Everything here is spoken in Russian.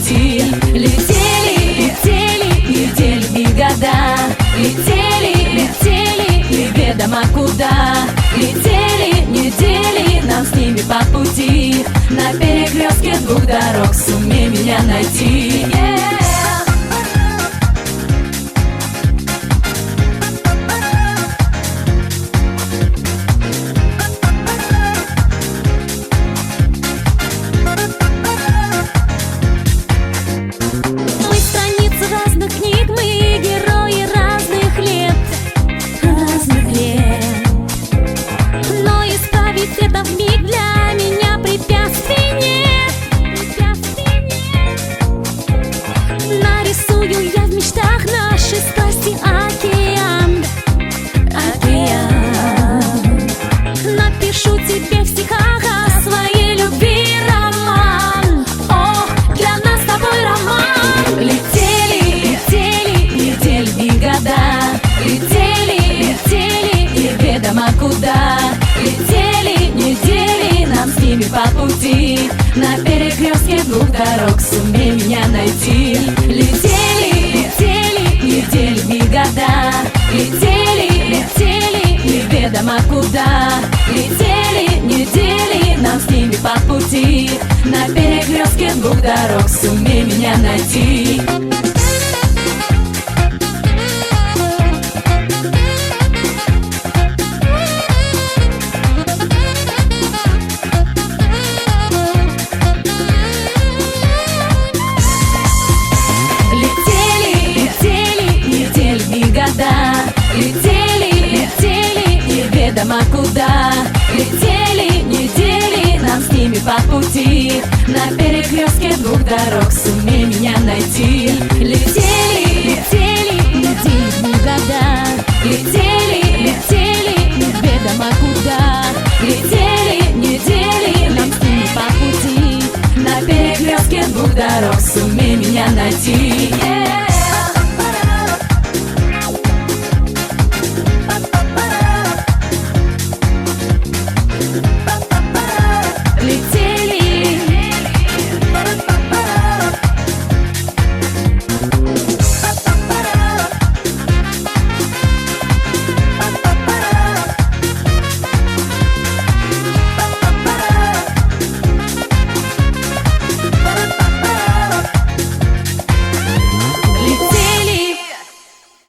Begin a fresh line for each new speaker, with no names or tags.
найти. Летели, летели недели и года, летели, летели неведомо куда. Летели недели, нам с ними по пути. На перекрестке двух дорог сумей меня найти.
Это вмиг для меня препятствий нет. Нарисую я в мечтах нашей страсти океан. Напишу тебе в стихах о своей любви роман. О, для нас с тобой роман.
Летели, летели недели и года, летели, летели неведомо куда. Летели недели, нам с ними по пути. На перекрестке двух дорог сумей меня найти. Летели, летели недели и года, летели, летели неведомо куда. Летели недели, нам с ними по пути. На перекрестке двух дорог сумей меня найти. Летели, летели неведомо куда. Летели недели, нам с ними по пути. На перекрестке двух дорог сумей меня найти. Летели, летели
недели и года,
летели, летели
неведомо куда.
Летели недели, нам с ними по пути. На перекрестке двух дорог сумей меня найти.